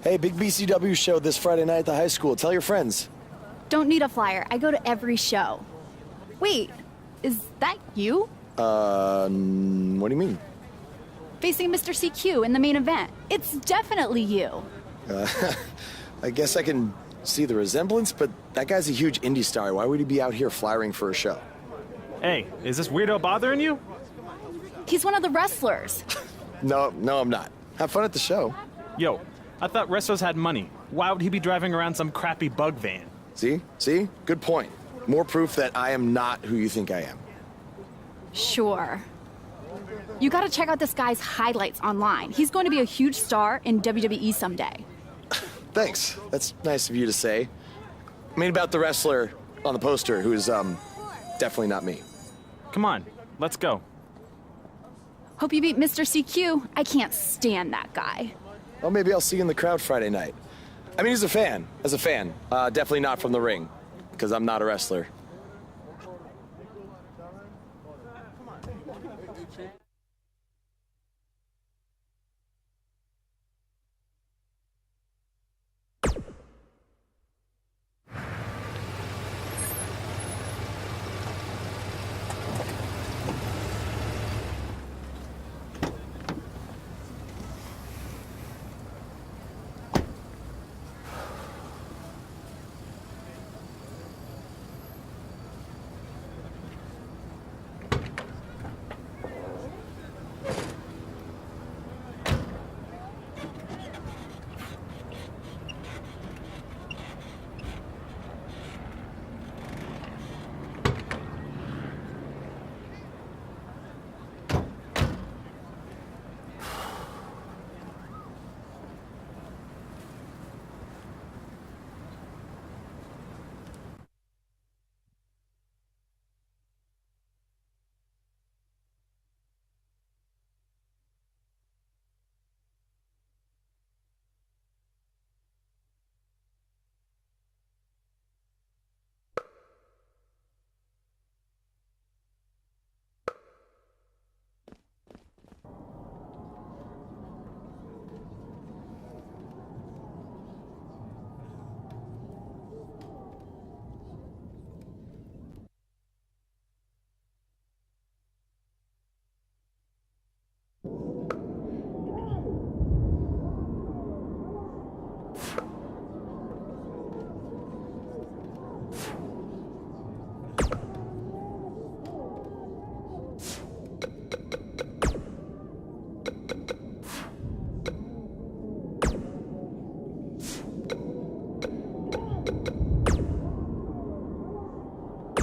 Hey, big BCW show this Friday night at the high school. Tell your friends. Don't need a flyer. I go to every show. Wait, is that you? What do you mean? Facing Mr. CQ in the main event. It's definitely you. I guess I can see the resemblance, but that guy's a huge indie star. Why would he be out here flyering for a show? Hey, is this weirdo bothering you? He's one of the wrestlers. No, I'm not. Have fun at the show. Yo, I thought wrestlers had money. Why would he be driving around some crappy bug van? See? Good point. More proof that I am not who you think I am. Sure. You gotta check out this guy's highlights online. He's going to be a huge star in WWE someday. Thanks. That's nice of you to say. I mean, about the wrestler on the poster who's, definitely not me. Come on, let's go. Hope you beat Mr. CQ. I can't stand that guy. Well, maybe I'll see you in the crowd Friday night. I mean, as a fan. Definitely not from the ring, because I'm not a wrestler.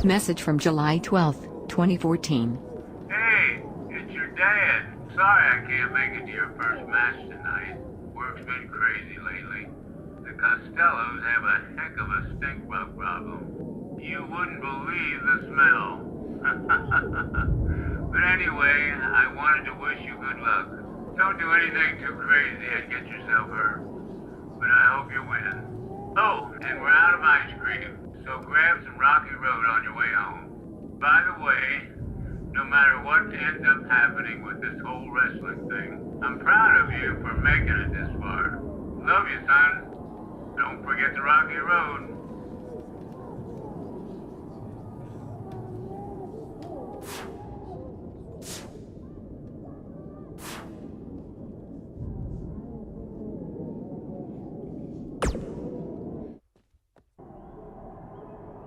Message from July 12th, 2014. Hey, it's your dad. Sorry I can't make it to your first match tonight. Work's been crazy lately. The Costellos have a heck of a stink bug problem. You wouldn't believe the smell. But anyway, I wanted to wish you good luck. Don't do anything too crazy and get yourself hurt. But I hope you win. Oh, and we're out of ice cream. So grab some Rocky Road on your way home. By the way, no matter what ends up happening with this whole wrestling thing, I'm proud of you for making it this far. Love you, son. Don't forget the Rocky Road.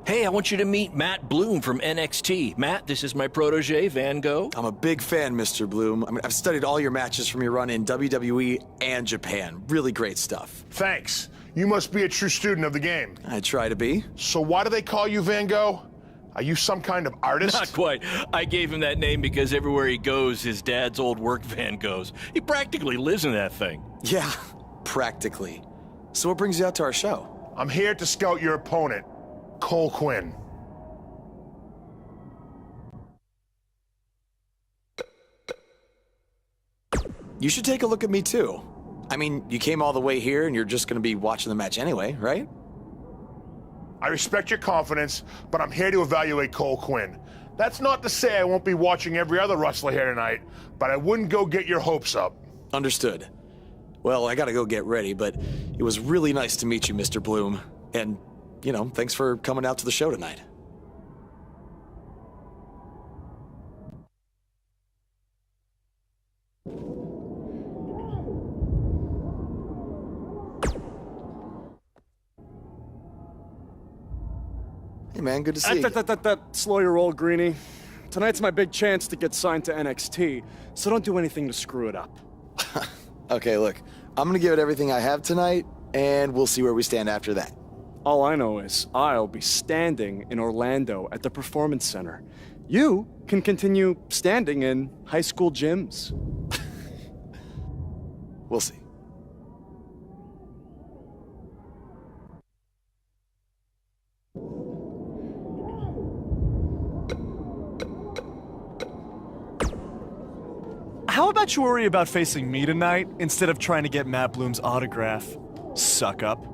Hey, I want you to meet Matt Bloom from NXT. Matt, this is my protege, Van Gogh. I'm a big fan, Mr. Bloom. I mean, I've studied all your matches from your run in WWE and Japan. Really great stuff. Thanks. You must be a true student of the game. I try to be. So why do they call you Van Gogh? Are you some kind of artist? Not quite. I gave him that name because everywhere he goes, his dad's old work van goes. He practically lives in that thing. Yeah, practically. So what brings you out to our show? I'm here to scout your opponent, Cole Quinn. You should take a look at me, too. I mean, you came all the way here and you're just going to be watching the match anyway, right? I respect your confidence, but I'm here to evaluate Cole Quinn. That's not to say I won't be watching every other wrestler here tonight, but I wouldn't go get your hopes up. Understood. Well, I gotta go get ready, but it was really nice to meet you, Mr. Bloom. And, you know, thanks for coming out to the show tonight. Hey man, good to see you. Slow your roll, Greenie. Tonight's my big chance to get signed to NXT, so don't do anything to screw it up. Okay, look, I'm gonna give it everything I have tonight, and we'll see where we stand after that. All I know is I'll be standing in Orlando at the Performance Center. You can continue standing in high school gyms. We'll see. How about you worry about facing me tonight instead of trying to get Matt Bloom's autograph? Suck up.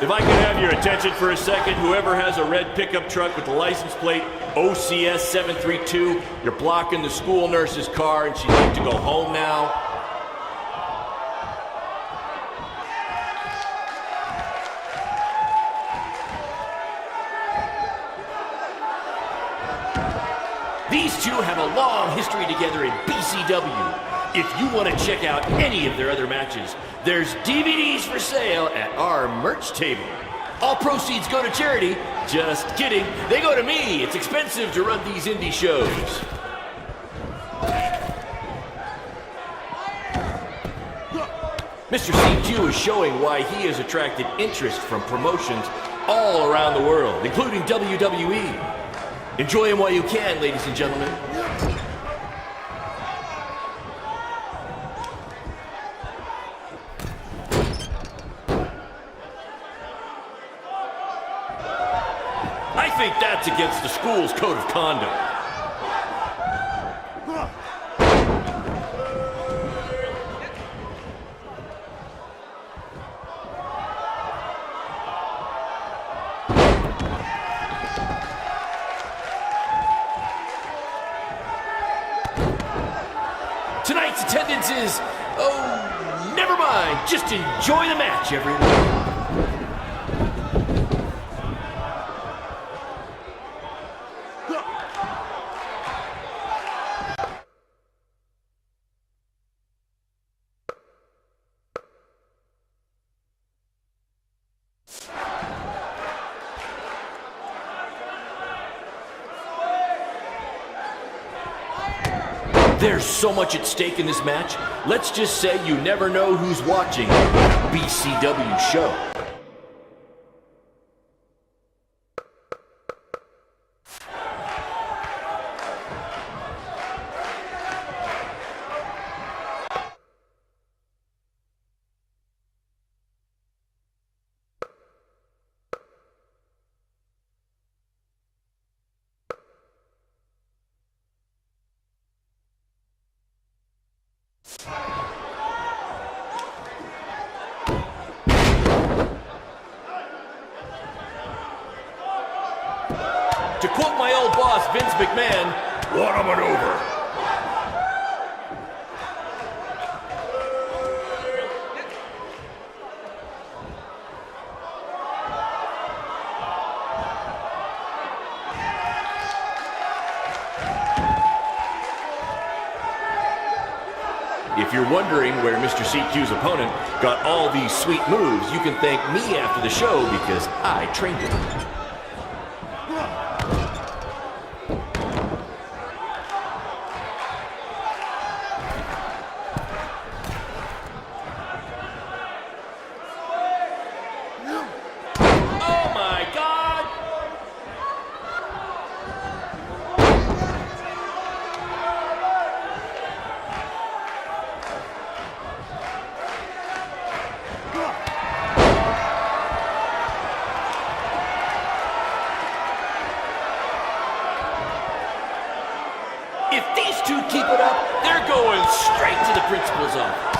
If I could have your attention for a second, whoever has a red pickup truck with the license plate OCS 732, you're blocking the school nurse's car and she'd like to go home now. These two have a long history together in BCW. If you want to check out any of their other matches, there's DVDs for sale at our merch table. All proceeds go to charity. Just kidding. They go to me. It's expensive to run these indie shows. Mr. CQ is showing why he has attracted interest from promotions all around the world, including WWE. Enjoy him while you can, ladies and gentlemen. I think that's against the school's code of conduct. Tonight's attendance is, oh, never mind. Just enjoy the match, everyone. There's so much at stake in this match. Let's just say you never know who's watching BCW show. To quote my old boss, Vince McMahon, what a maneuver. If you're wondering where Mr. CQ's opponent got all these sweet moves, you can thank me after the show because I trained him. If these two keep it up, they're going straight to the principal's office.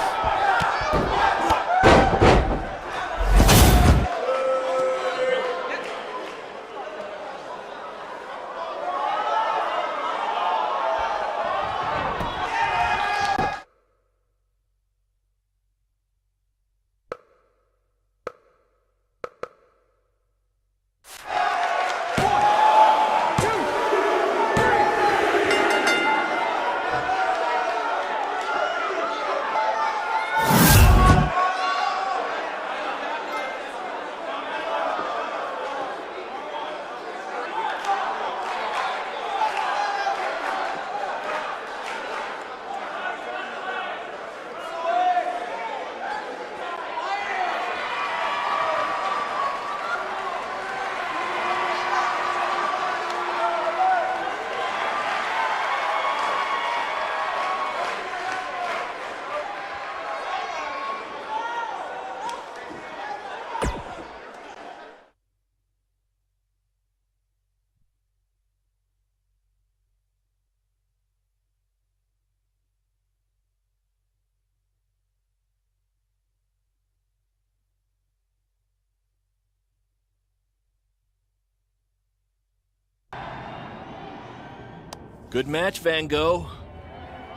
Good match, Van Gogh.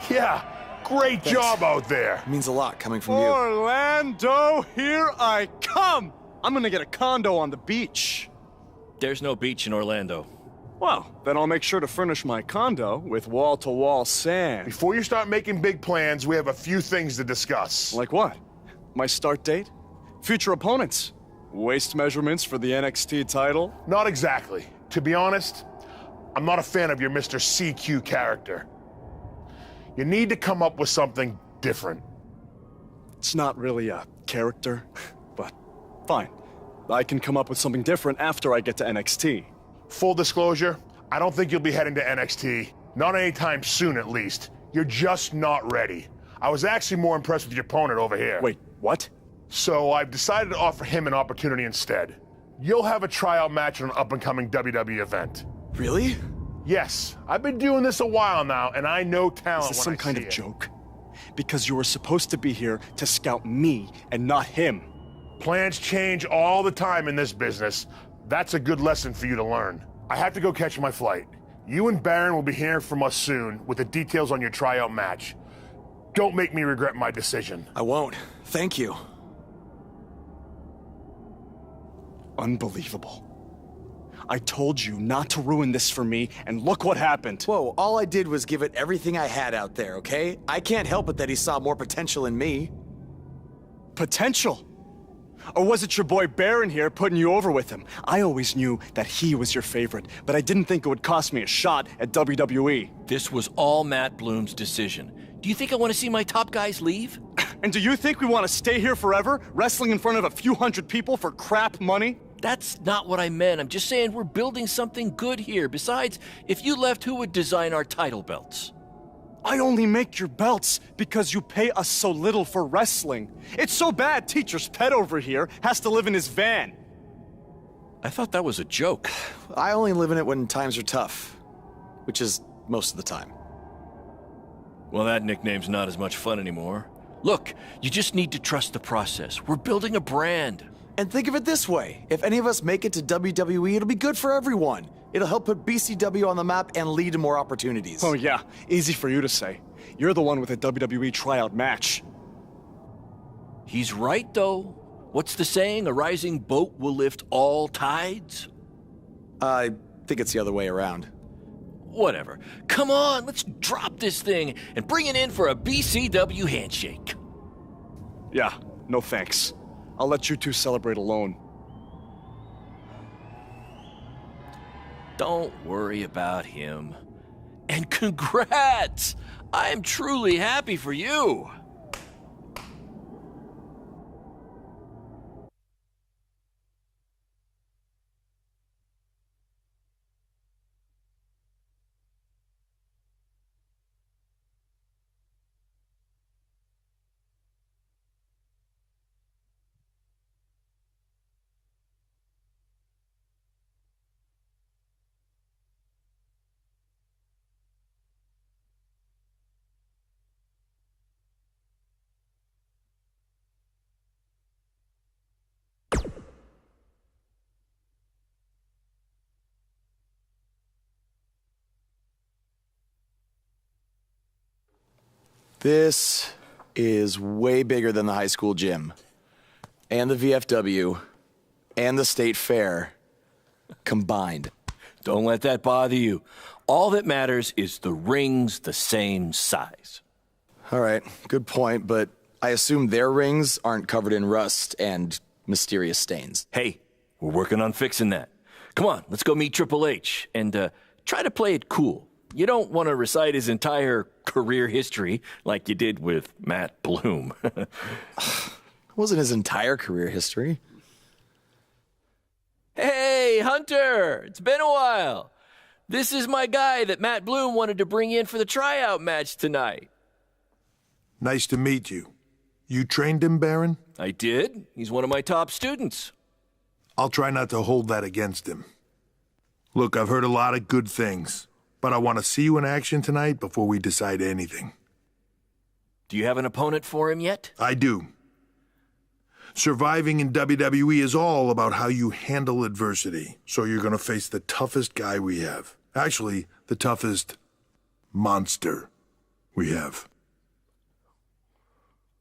Yeah, great job out there. It means a lot coming from you. Orlando, here I come! I'm gonna get a condo on the beach. There's no beach in Orlando. Well, then I'll make sure to furnish my condo with wall-to-wall sand. Before you start making big plans, we have a few things to discuss. Like what? My start date? Future opponents? Waist measurements for the NXT title? Not exactly. To be honest, I'm not a fan of your Mr. CQ character. You need to come up with something different. It's not really a character, but fine. I can come up with something different after I get to NXT. Full disclosure, I don't think you'll be heading to NXT. Not anytime soon, at least. You're just not ready. I was actually more impressed with your opponent over here. Wait, what? So I've decided to offer him an opportunity instead. You'll have a tryout match on an up-and-coming WWE event. Really? Yes, I've been doing this a while now, and I know talent Is this when some kind I of see it. joke? Because you were supposed to be here to scout me and not him. Plans change all the time in this business. That's a good lesson for you to learn. I have to go catch my flight. You and Baron will be hearing from us soon with the details on your tryout match. Don't make me regret my decision. I won't. Thank you. Unbelievable. I told you not to ruin this for me, and look what happened. Whoa, all I did was give it everything I had out there, okay? I can't help it that he saw more potential in me. Potential? Or was it your boy Baron here putting you over with him? I always knew that he was your favorite, but I didn't think it would cost me a shot at WWE. This was all Matt Bloom's decision. Do you think I want to see my top guys leave? And do you think we want to stay here forever, wrestling in front of a few hundred people for crap money? That's not what I meant. I'm just saying we're building something good here. Besides, if you left, who would design our title belts? I only make your belts because you pay us so little for wrestling. It's so bad Teacher's pet over here has to live in his van. I thought that was a joke. I only live in it when times are tough, which is most of the time. Well, that nickname's not as much fun anymore. Look, you just need to trust the process. We're building a brand. And think of it this way. If any of us make it to WWE, it'll be good for everyone. It'll help put BCW on the map and lead to more opportunities. Oh yeah, easy for you to say. You're the one with a WWE tryout match. He's right, though. What's the saying? A rising boat will lift all tides? I think it's the other way around. Whatever. Come on, let's drop this thing and bring it in for a BCW handshake. Yeah, no thanks. I'll let you two celebrate alone. Don't worry about him. And congrats! I'm truly happy for you. This is way bigger than the high school gym, and the VFW, and the state fair combined. Don't let that bother you. All that matters is the ring's the same size. All right, good point, but I assume their rings aren't covered in rust and mysterious stains. Hey, we're working on fixing that. Come on, let's go meet Triple H and try to play it cool. You don't want to recite his entire career history like you did with Matt Bloom. It wasn't his entire career history. Hey, Hunter! It's been a while. This is my guy that Matt Bloom wanted to bring in for the tryout match tonight. Nice to meet you. You trained him, Baron? I did. He's one of my top students. I'll try not to hold that against him. Look, I've heard a lot of good things, but I want to see you in action tonight before we decide anything. Do you have an opponent for him yet? I do. Surviving in WWE is all about how you handle adversity, so you're going to face the toughest guy we have. Actually, the toughest monster we have.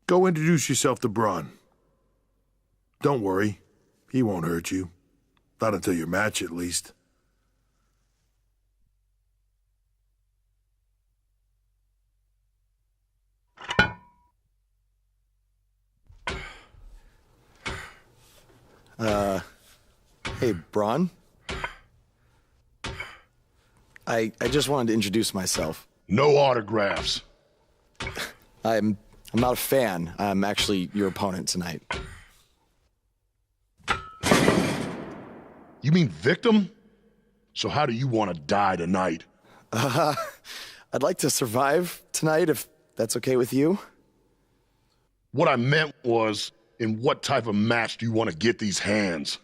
Go introduce yourself to Braun. Don't worry, he won't hurt you. Not until your match, at least. Hey, Braun? I just wanted to introduce myself. No autographs. I'm not a fan. I'm actually your opponent tonight. You mean victim? So how do you want to die tonight? I'd like to survive tonight, if that's okay with you. What I meant was, in what type of match do you want to get these hands?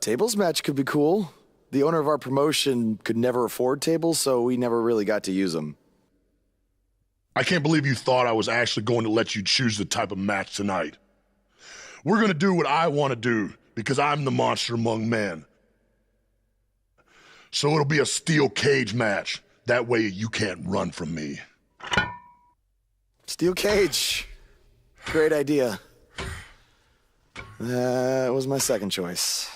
Tables match could be cool. The owner of our promotion could never afford tables, so we never really got to use them. I can't believe you thought I was actually going to let you choose the type of match tonight. We're going to do what I want to do, because I'm the monster among men. So it'll be a steel cage match. That way you can't run from me. Steel cage. Great idea. That was my second choice.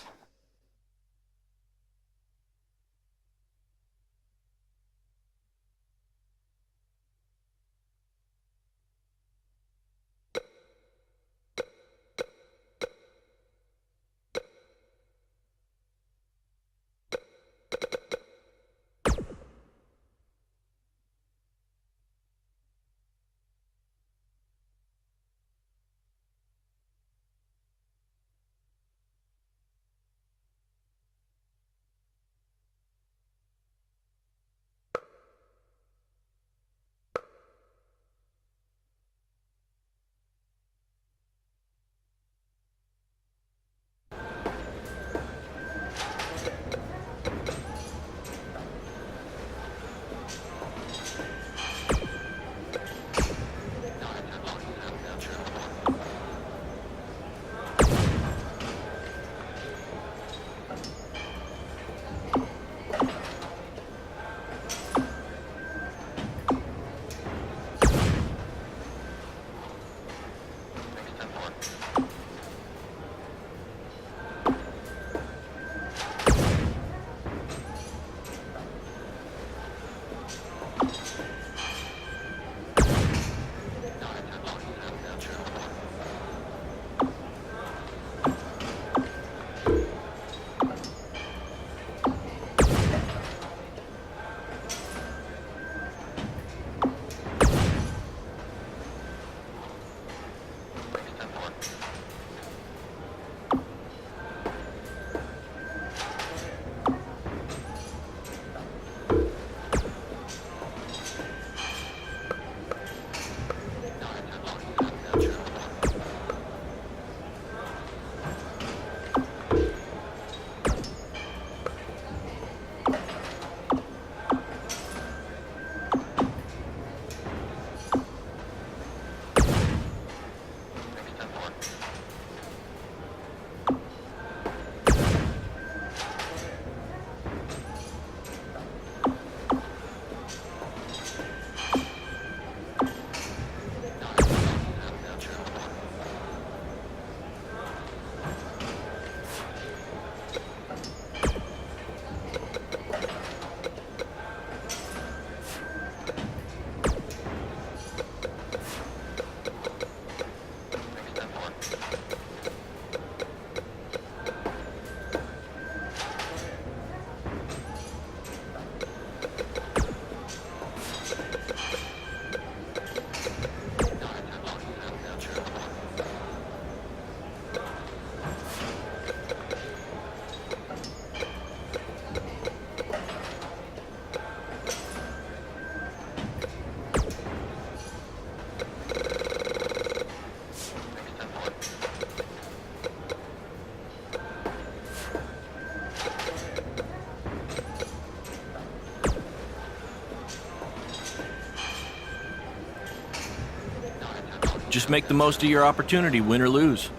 Just make the most of your opportunity, win or lose.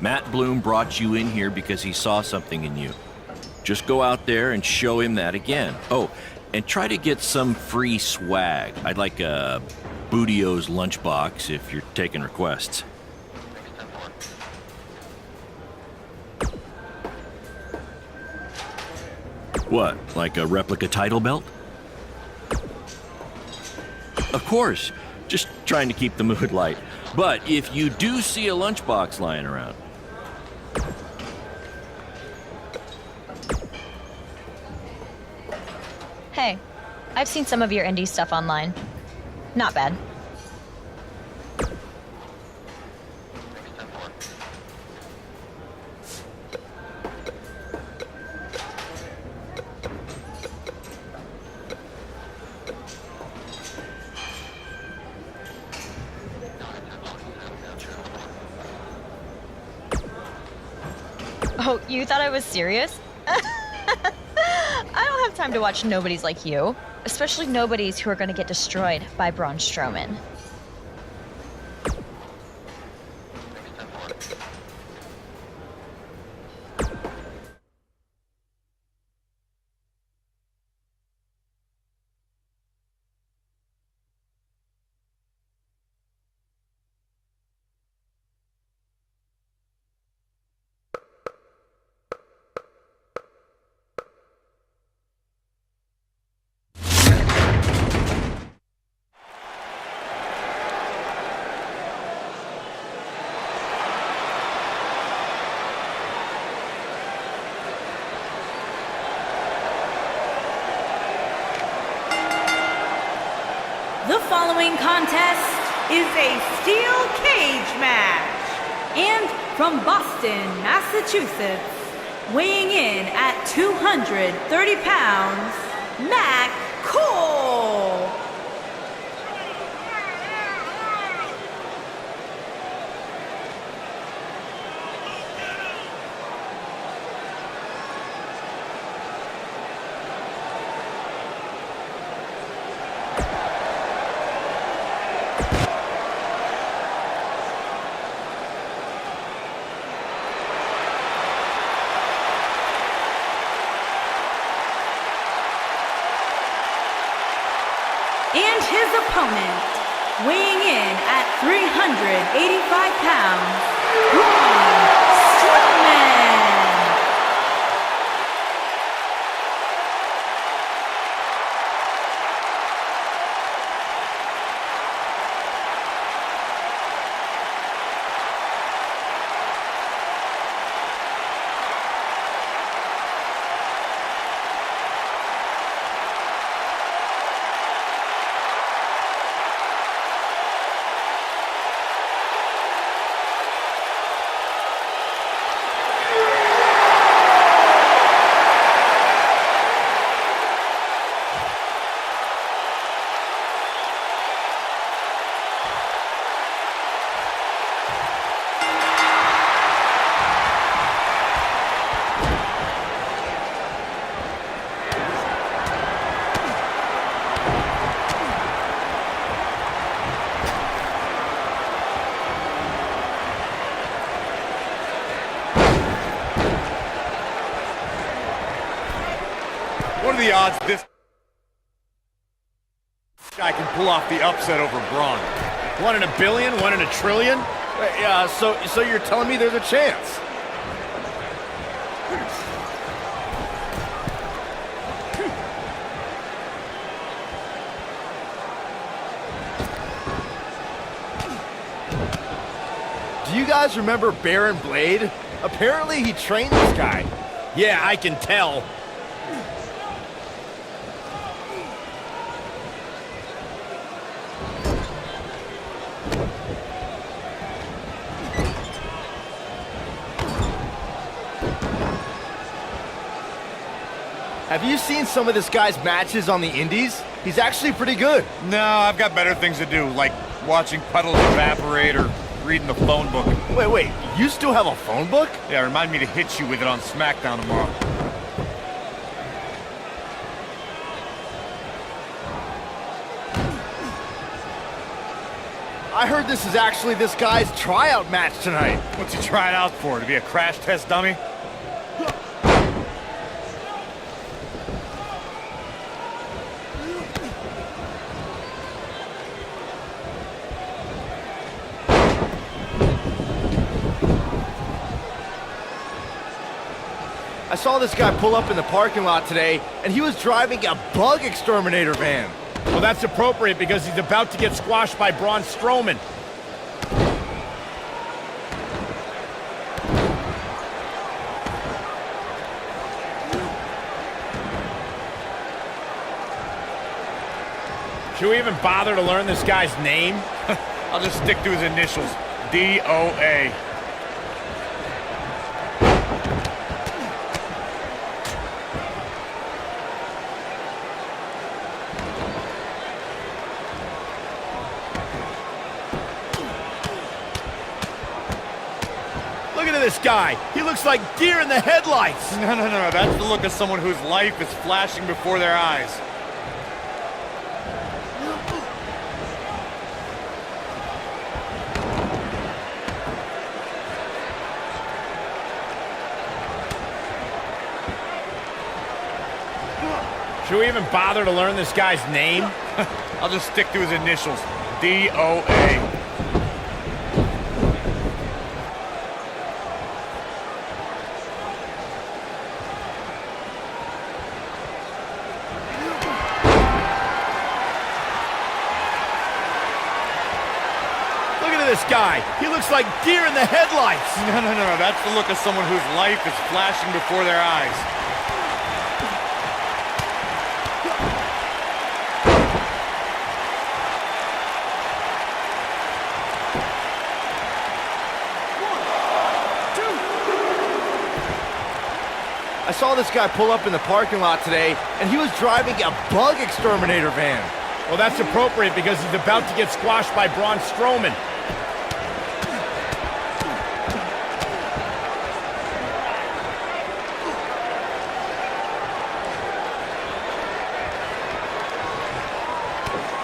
Matt Bloom brought you in here because he saw something in you. Just go out there and show him that again. Oh, and try to get some free swag. I'd like a Bootio's lunchbox if you're taking requests. What, like a replica title belt? Of course, just trying to keep the mood light. But if you do see a lunchbox lying around, Hey, I've seen some of your indie stuff online. Not bad. Oh, you thought I was serious? I don't have time to watch nobodies like you. Especially nobodies who are going to get destroyed by Braun Strowman. The following contest is a steel cage match. And from Boston, Massachusetts, weighing in at 230 pounds, Matt Cole. And his opponent, weighing in at 385 pounds, Braun Strowman. What are the odds this guy can pull off the upset over Braun? 1 in a billion, 1 in a trillion? Yeah, so you're telling me there's a chance? Do you guys remember Baron Blade? Apparently he trained this guy. Yeah, I can tell. Have you seen some of this guy's matches on the indies? He's actually pretty good. No, I've got better things to do, like watching puddles evaporate or reading the phone book. Wait, you still have a phone book? Yeah, remind me to hit you with it on SmackDown tomorrow. I heard this is actually this guy's tryout match tonight. What's he trying out for, to be a crash test dummy? I saw this guy pull up in the parking lot today, and he was driving a bug exterminator van. Well, that's appropriate because he's about to get squashed by Braun Strowman. Should we even bother to learn this guy's name? I'll just stick to his initials. DOA. Look at this guy. He looks like deer in the headlights. No. That's the look of someone whose life is flashing before their eyes. Should we even bother to learn this guy's name? I'll just stick to his initials. DOA. Look at this guy. He looks like deer in the headlights. No. That's the look of someone whose life is flashing before their eyes. I saw this guy pull up in the parking lot today, and he was driving a bug exterminator van. Well, that's appropriate because he's about to get squashed by Braun Strowman.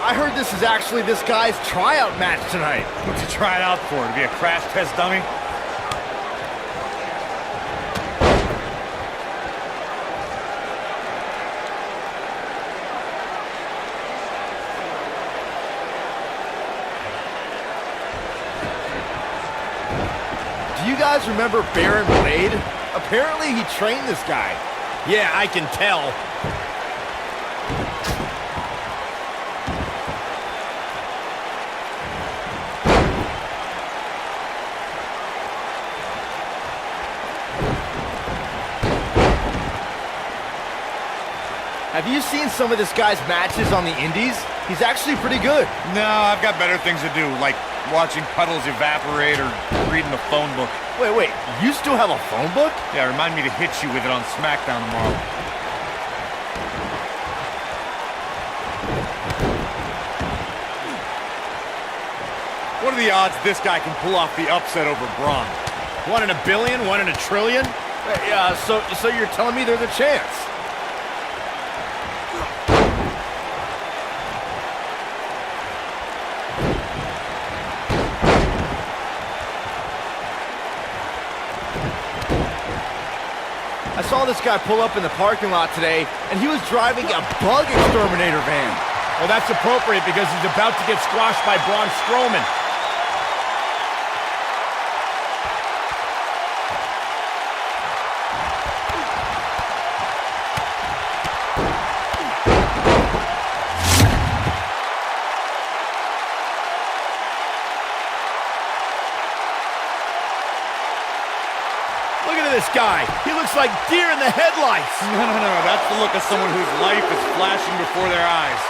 I heard this is actually this guy's tryout match tonight. What's he trying out for? To be a crash test dummy? Do you guys remember Baron Blade? Apparently he trained this guy. Yeah, I can tell. Have you seen some of this guy's matches on the indies? He's actually pretty good. No, I've got better things to do, like watching puddles evaporate or reading the phone book. Wait, you still have a phone book? Yeah, remind me to hit you with it on SmackDown tomorrow. What are the odds this guy can pull off the upset over Braun? 1 in a billion, 1 in a trillion? So you're telling me there's a chance? I saw this guy pull up in the parking lot today, and he was driving a bug exterminator van. Well, that's appropriate because he's about to get squashed by Braun Strowman. Look at this guy. He looks like deer in the headlights. No. That's the look of someone whose life is flashing before their eyes.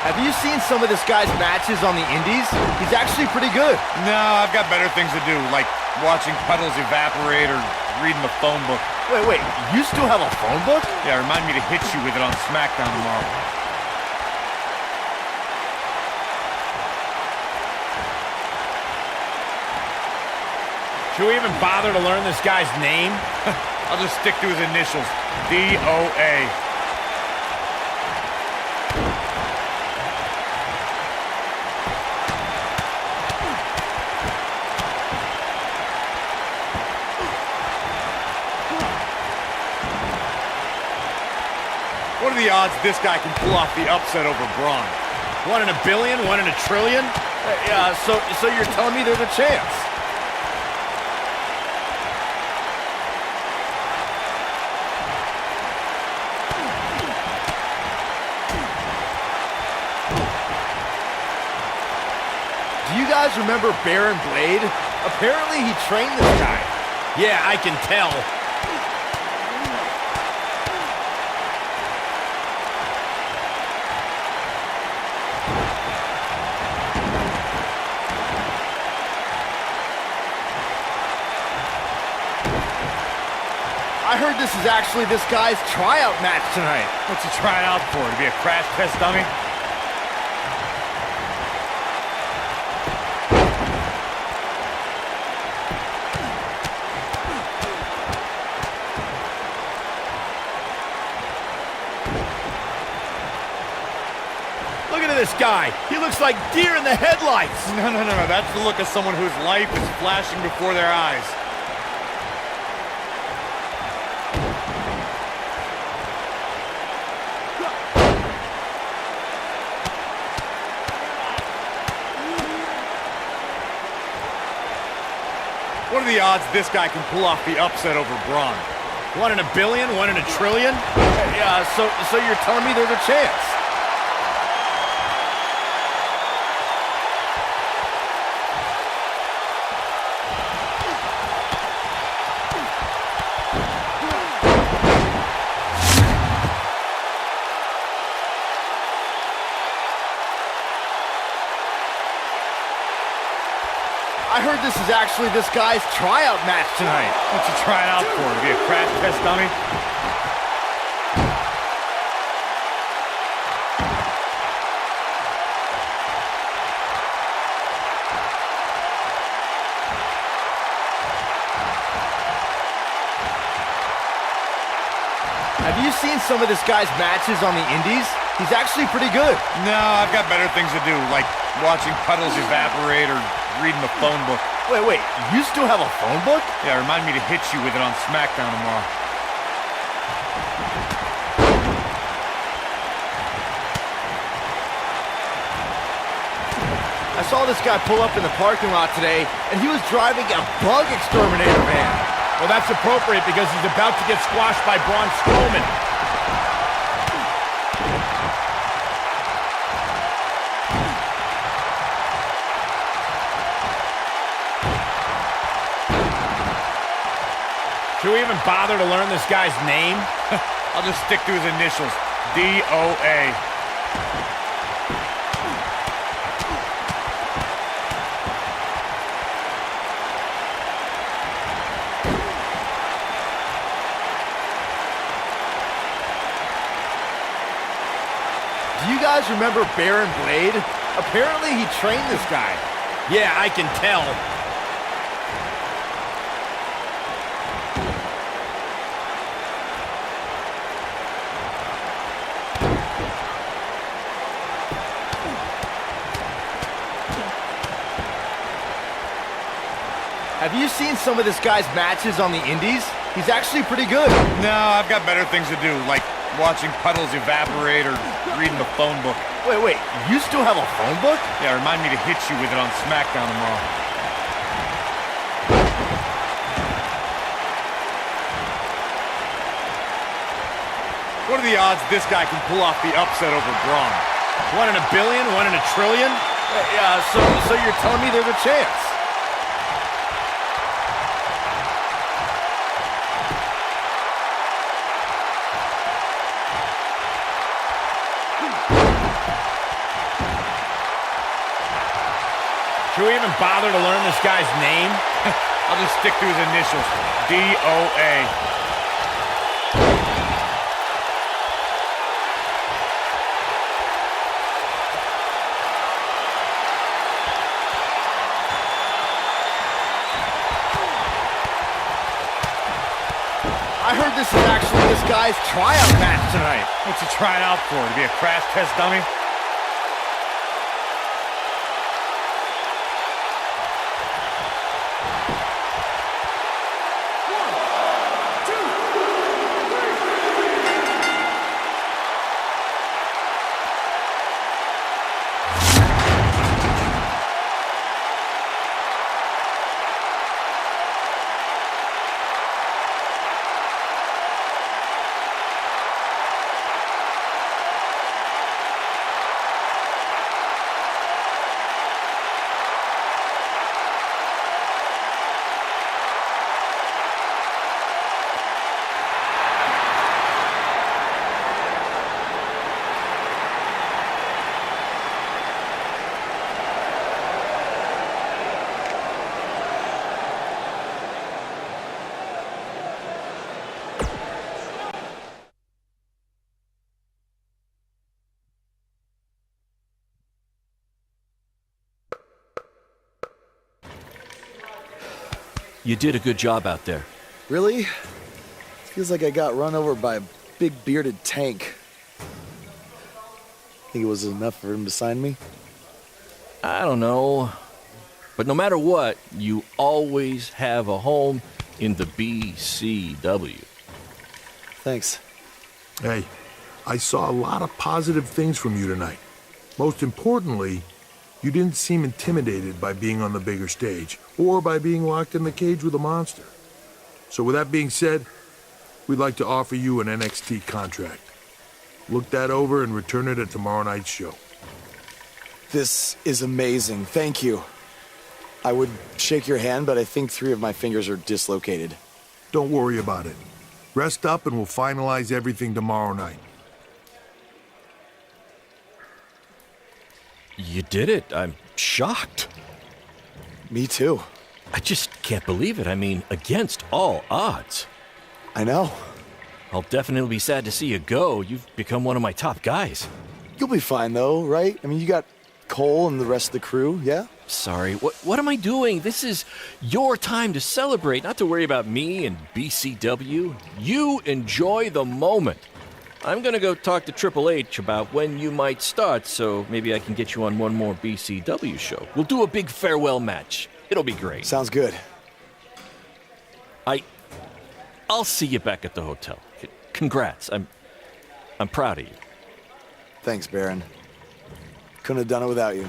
Have you seen some of this guy's matches on the indies? He's actually pretty good. No, I've got better things to do, like watching puddles evaporate or reading the phone book. Wait, you still have a phone book? Yeah, remind me to hit you with it on SmackDown tomorrow. Should we even bother to learn this guy's name? I'll just stick to his initials. DOA. What are the odds this guy can pull off the upset over Braun? 1 in a billion, 1 in a trillion? Yeah, so you're telling me there's a chance? Do you guys remember Baron Blade? Apparently he trained this guy. Yeah, I can tell. I heard this is actually this guy's tryout match tonight. What's he trying out for? To be a crash test dummy? Look at this guy. He looks like deer in the headlights. No. That's the look of someone whose life is flashing before their eyes. What are the odds this guy can pull off the upset over Braun? 1 in a billion, 1 in a trillion? Yeah, so you're telling me there's a chance? I heard this is actually this guy's tryout match tonight. What's he trying out for? To be a crash test dummy? Have you seen some of this guy's matches on the indies? He's actually pretty good. No, I've got better things to do, like watching puddles evaporate or reading the phone book. Wait, you still have a phone book? Yeah, remind me to hit you with it on SmackDown tomorrow. I saw this guy pull up in the parking lot today, and he was driving a bug exterminator van. Well, that's appropriate because he's about to get squashed by Braun Strowman. Should we even bother to learn this guy's name? I'll just stick to his initials, DOA. Do you guys remember Baron Blade? Apparently he trained this guy. Yeah, I can tell. Have you seen some of this guy's matches on the indies? He's actually pretty good. No, I've got better things to do, like watching puddles evaporate or reading the phone book. Wait, you still have a phone book? Yeah, remind me to hit you with it on SmackDown tomorrow. What are the odds this guy can pull off the upset over Braun? 1 in a billion, 1 in a trillion? Yeah, so you're telling me there's a chance? Should we even bother to learn this guy's name? I'll just stick to his initials, DOA. I heard this is actually this guy's tryout match tonight. What's he trying out for? To be a crash test dummy? You did a good job out there. Really? Feels like I got run over by a big bearded tank. Think it was enough for him to sign me? I don't know. But no matter what, you always have a home in the BCW. Thanks. Hey, I saw a lot of positive things from you tonight. Most importantly, you didn't seem intimidated by being on the bigger stage or by being locked in the cage with a monster. So with that being said, we'd like to offer you an NXT contract. Look that over and return it at tomorrow night's show. This is amazing. Thank you. I would shake your hand, but I think 3 of my fingers are dislocated. Don't worry about it. Rest up and we'll finalize everything tomorrow night. You did it. I'm shocked. Me too. I just can't believe it. I mean, against all odds. I know. I'll definitely be sad to see you go. You've become one of my top guys. You'll be fine, though, right? I mean, you got Cole and the rest of the crew, yeah? Sorry, what am I doing? This is your time to celebrate, not to worry about me and BCW. You enjoy the moment. I'm gonna go talk to Triple H about when you might start, so maybe I can get you on one more BCW show. We'll do a big farewell match. It'll be great. Sounds good. I'll see you back at the hotel. Congrats. I'm proud of you. Thanks, Baron. Couldn't have done it without you.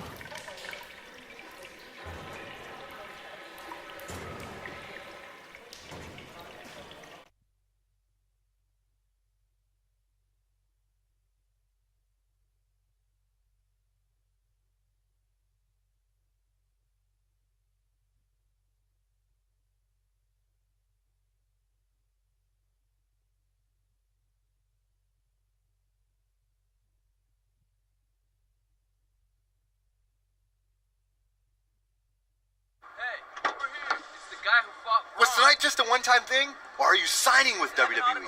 Was tonight just a one-time thing, or are you signing with WWE?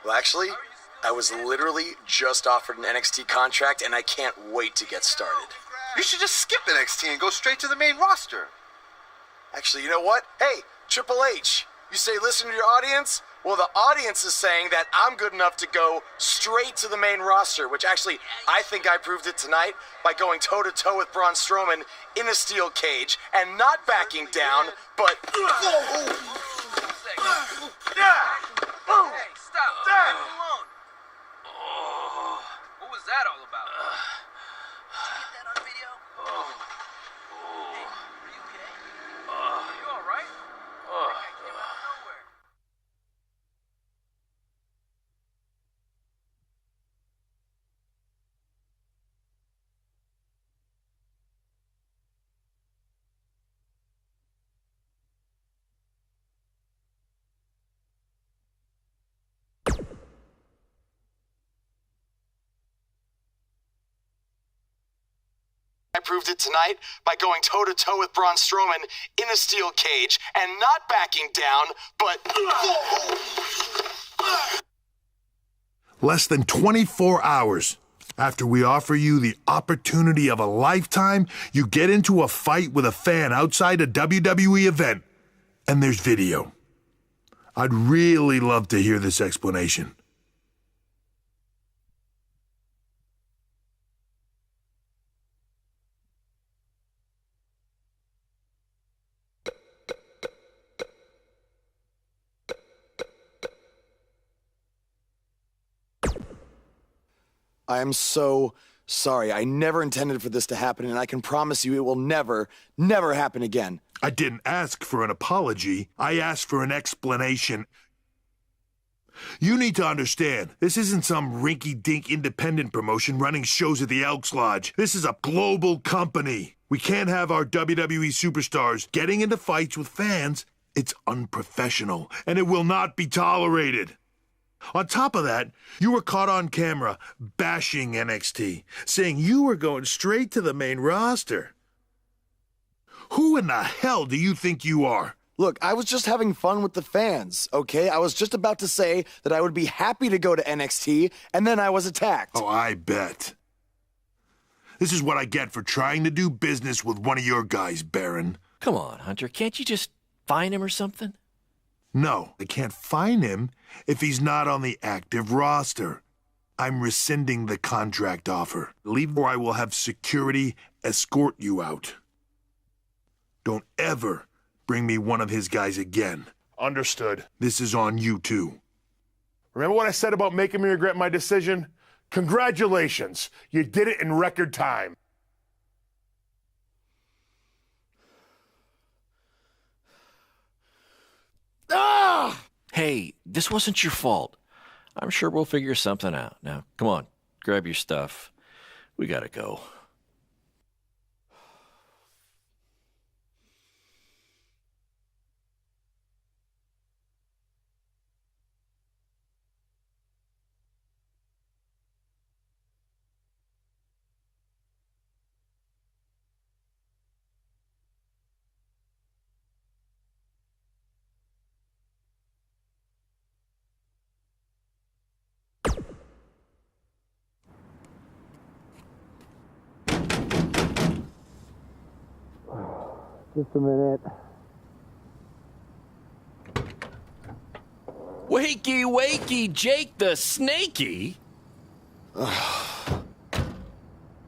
Well, actually, I was literally just offered an NXT contract, and I can't wait to get started. You should just skip NXT and go straight to the main roster. Actually, you know what? Hey, Triple H, you say listen to your audience? Well, the audience is saying that I'm good enough to go straight to the main roster, which actually, I think I proved it tonight by going toe-to-toe with Braun Strowman in a steel cage and not backing down, but... Hey, stop. Leave him alone. What was that all about? Did you get that on video? Hey, are you okay? Are you all right? I came out of nowhere. I proved it tonight by going toe-to-toe with Braun Strowman in a steel cage and not backing down, but... Less than 24 hours after we offer you the opportunity of a lifetime, you get into a fight with a fan outside a WWE event, and there's video. I'd really love to hear this explanation. I am so sorry. I never intended for this to happen, and I can promise you it will never, never happen again. I didn't ask for an apology. I asked for an explanation. You need to understand, this isn't some rinky-dink independent promotion running shows at the Elks Lodge. This is a global company. We can't have our WWE superstars getting into fights with fans. It's unprofessional, and it will not be tolerated. On top of that, you were caught on camera bashing NXT, saying you were going straight to the main roster. Who in the hell do you think you are? Look, I was just having fun with the fans, okay? I was just about to say that I would be happy to go to NXT, and then I was attacked. Oh, I bet. This is what I get for trying to do business with one of your guys, Baron. Come on, Hunter. Can't you just Fine him or something? No, I can't fine him if he's not on the active roster. I'm rescinding the contract offer. Leave or I will have security escort you out. Don't ever bring me one of his guys again. Understood. This is on you too. Remember what I said about making me regret my decision? Congratulations. You did it in record time. Ah! Hey, this wasn't your fault. I'm sure we'll figure something out. Now, come on, grab your stuff. We gotta go. Just a minute. Wakey, wakey, Jake the Snakey! It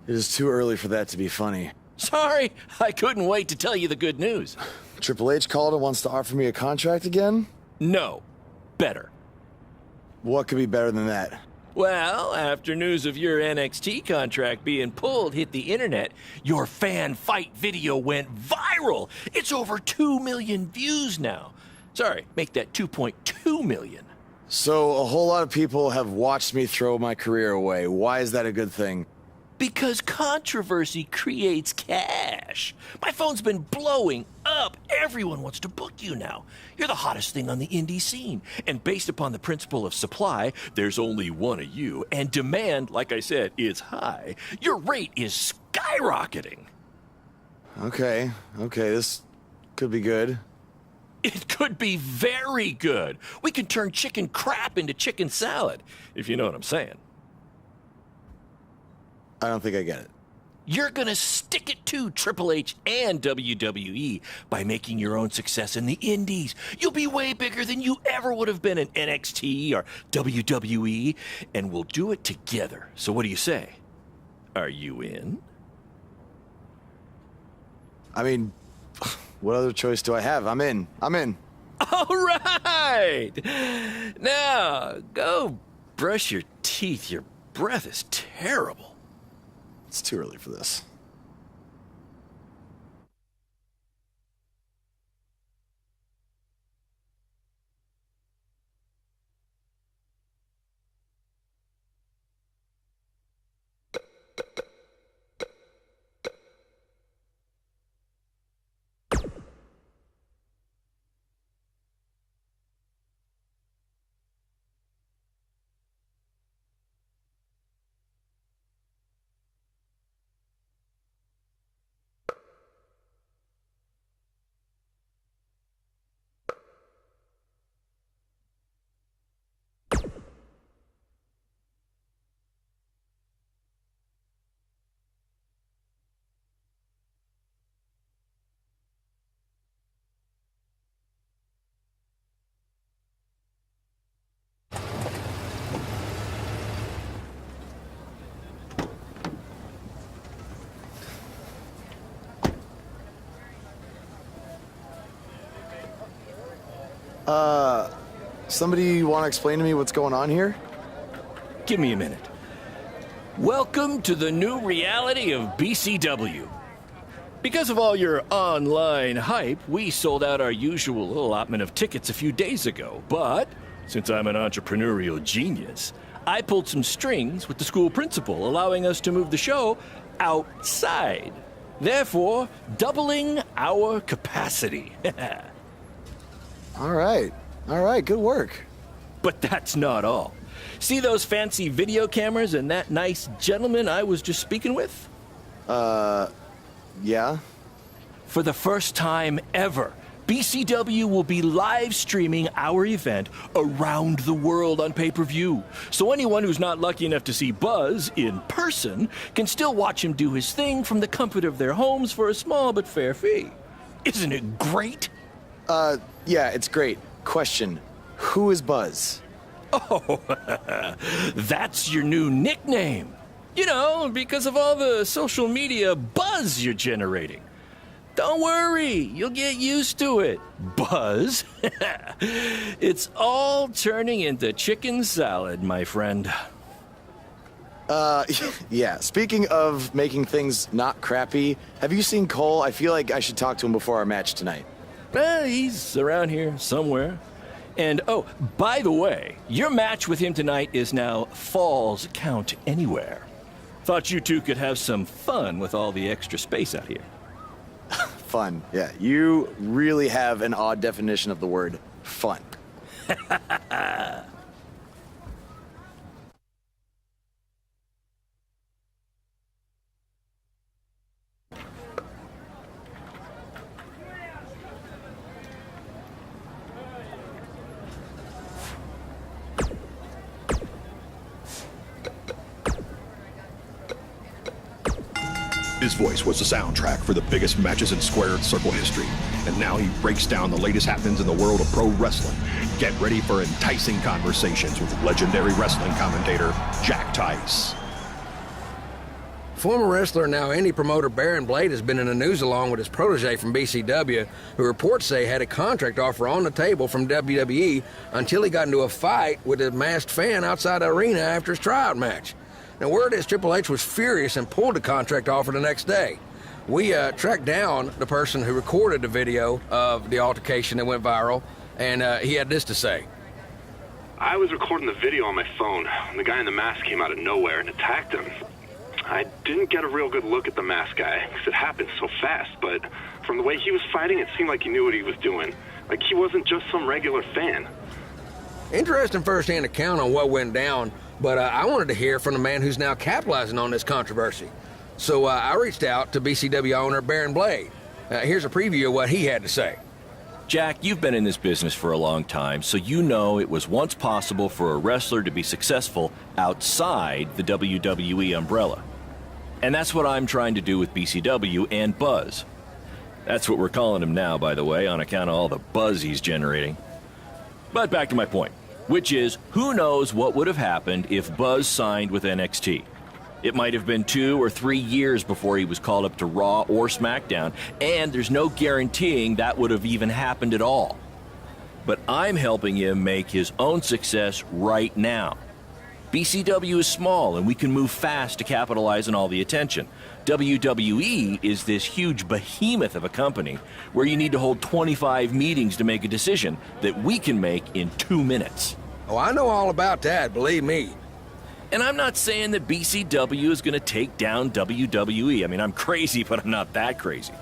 is too early for that to be funny. Sorry, I couldn't wait to tell you the good news. Triple H called and wants to offer me a contract again? No. Better. What could be better than that? Well, after news of your NXT contract being pulled hit the internet, your fan fight video went viral. It's over 2 million views now. Sorry, make that 2.2 million. So a whole lot of people have watched me throw my career away. Why is that a good thing? Because controversy creates cash. My phone's been blowing up. Everyone wants to book you now. You're the hottest thing on the indie scene. And based upon the principle of supply, there's only one of you. And demand, like I said, is high. Your rate is skyrocketing. Okay, this could be good. It could be very good. We can turn chicken crap into chicken salad, if you know what I'm saying. I don't think I get it. You're gonna stick it to Triple H and WWE by making your own success in the indies. You'll be way bigger than you ever would have been in NXT or WWE, and we'll do it together. So what do you say? Are you in? I mean, what other choice do I have? I'm in. All right! Now, go brush your teeth. Your breath is terrible. It's too early for this. Somebody want to explain to me what's going on here? Give me a minute. Welcome to the new reality of BCW. Because of all your online hype, we sold out our usual allotment of tickets a few days ago. But since I'm an entrepreneurial genius, I pulled some strings with the school principal, allowing us to move the show outside. Therefore, doubling our capacity. All right, good work. But that's not all. See those fancy video cameras and that nice gentleman I was just speaking with? Yeah? For the first time ever, BCW will be live streaming our event around the world on pay-per-view. So anyone who's not lucky enough to see Buzz in person can still watch him do his thing from the comfort of their homes for a small but fair fee. Isn't it great? Yeah, it's great. Question, who is Buzz? Oh, that's your new nickname. You know, because of all the social media buzz you're generating. Don't worry, you'll get used to it. Buzz? It's all turning into chicken salad, my friend. Yeah, speaking of making things not crappy, have you seen Cole? I feel like I should talk to him before our match tonight. He's around here somewhere. And, oh, by the way, your match with him tonight is now Falls Count Anywhere. Thought you two could have some fun with all the extra space out here. Fun, yeah. You really have an odd definition of the word fun. His voice was the soundtrack for the biggest matches in squared circle history, and now he breaks down the latest happenings in the world of pro wrestling. Get ready for enticing conversations with legendary wrestling commentator Jack Tice. Former wrestler, now indie promoter Baron Blade has been in the news along with his protege from BCW, who reports say had a contract offer on the table from WWE until he got into a fight with a masked fan outside the arena after his tryout match. Now, word is Triple H was furious and pulled the contract offer the next day. We tracked down the person who recorded the video of the altercation that went viral, and he had this to say. I was recording the video on my phone when the guy in the mask came out of nowhere and attacked him. I didn't get a real good look at the masked guy because it happened so fast, but from the way he was fighting, it seemed like he knew what he was doing. Like he wasn't just some regular fan. Interesting first-hand account on what went down, but I wanted to hear from the man who's now capitalizing on this controversy. So I reached out to BCW owner Baron Blade. Here's a preview of what he had to say. Jack, you've been in this business for a long time, so you know it was once possible for a wrestler to be successful outside the WWE umbrella. And that's what I'm trying to do with BCW and Buzz. That's what we're calling him now, by the way, on account of all the buzz he's generating. But back to my point, which is, who knows what would have happened if Buzz signed with NXT? It might have been 2 or 3 years before he was called up to Raw or SmackDown, and there's no guaranteeing that would have even happened at all. But I'm helping him make his own success right now. BCW is small, and we can move fast to capitalize on all the attention. WWE is this huge behemoth of a company where you need to hold 25 meetings to make a decision that we can make in 2 minutes. Oh, I know all about that, believe me. And I'm not saying that BCW is going to take down WWE. I mean, I'm crazy, but I'm not that crazy.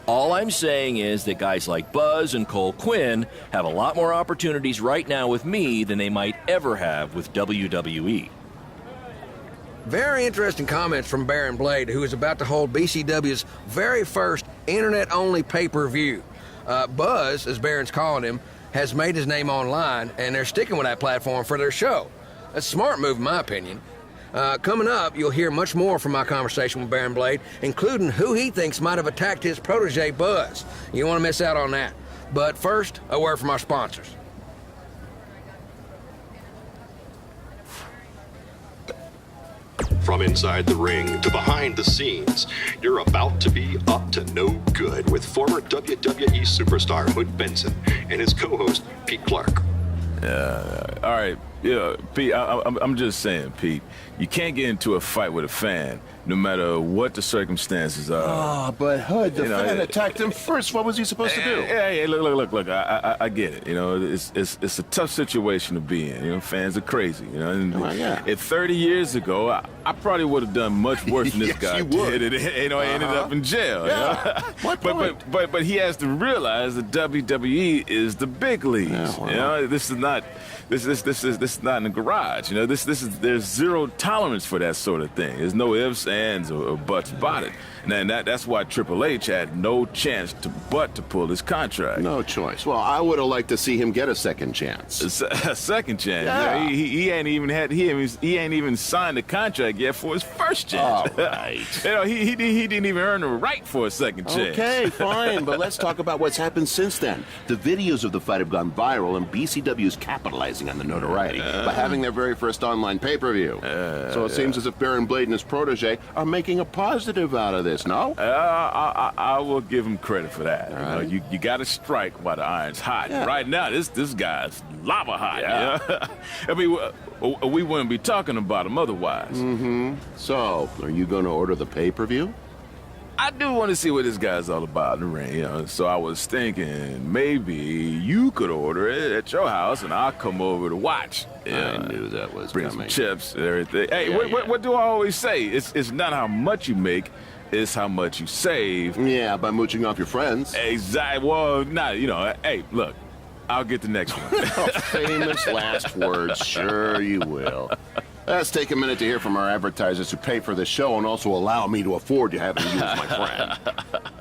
All I'm saying is that guys like Buzz and Cole Quinn have a lot more opportunities right now with me than they might ever have with WWE. Very interesting comments from Baron Blade, who is about to hold BCW's very first internet-only pay-per-view. Buzz, as Baron's calling him, has made his name online, and they're sticking with that platform for their show. A smart move, in my opinion. Coming up, you'll hear much more from my conversation with Baron Blade, including who he thinks might have attacked his protege, Buzz. You don't want to miss out on that. But first, a word from our sponsors. From inside the ring to behind the scenes, you're about to be up to no good with former WWE superstar Hood Benson and his co-host Pete Clark. All right, yeah, Pete, I'm just saying, Pete, you can't get into a fight with a fan, no matter what the circumstances are. Oh, but Hood, the fan attacked him first. What was he supposed to do? Hey, look, I get it. You know, it's a tough situation to be in. You know, fans are crazy. You know, and 30 years ago, I probably would have done much worse than this guy did. And, I ended up in jail. Yeah. You know? But he has to realize that WWE is the big leagues. You know, this is not this is not in the garage. You know, there's zero tolerance for that sort of thing. There's no ifs, ands, or buts about it. And that's why Triple H had no chance to pull his contract. No choice. Well, I would have liked to see him get a second chance. A second chance? Yeah. He ain't even signed the contract yet for his first chance. All right. You know, he didn't even earn the right for a second chance. Okay, fine, but let's talk about what's happened since then. The videos of the fight have gone viral, and BCW is capitalizing on the notoriety by having their very first online pay-per-view. So it seems as if Baron Blade and his protege are making a positive out of this. No? I will give him credit for that. Right. You know, you got to strike while the iron's hot. Yeah. Right now, this guy's lava hot. Yeah. You know? I mean, we wouldn't be talking about him otherwise. Mm-hmm. So, are you going to order the pay-per-view? I do want to see what this guy's all about in the ring, you know. So I was thinking maybe you could order it at your house, and I'll come over to watch. I knew that was bring coming. some chips and everything. Hey, Yeah, what do I always say? It's not how much you make. It's how much you save. Yeah, by mooching off your friends. Exactly. Well, you know, hey, look, I'll get the next one. Famous last words. Sure you will. Let's take a minute to hear from our advertisers who pay for the show and also allow me to afford to have you as my friend.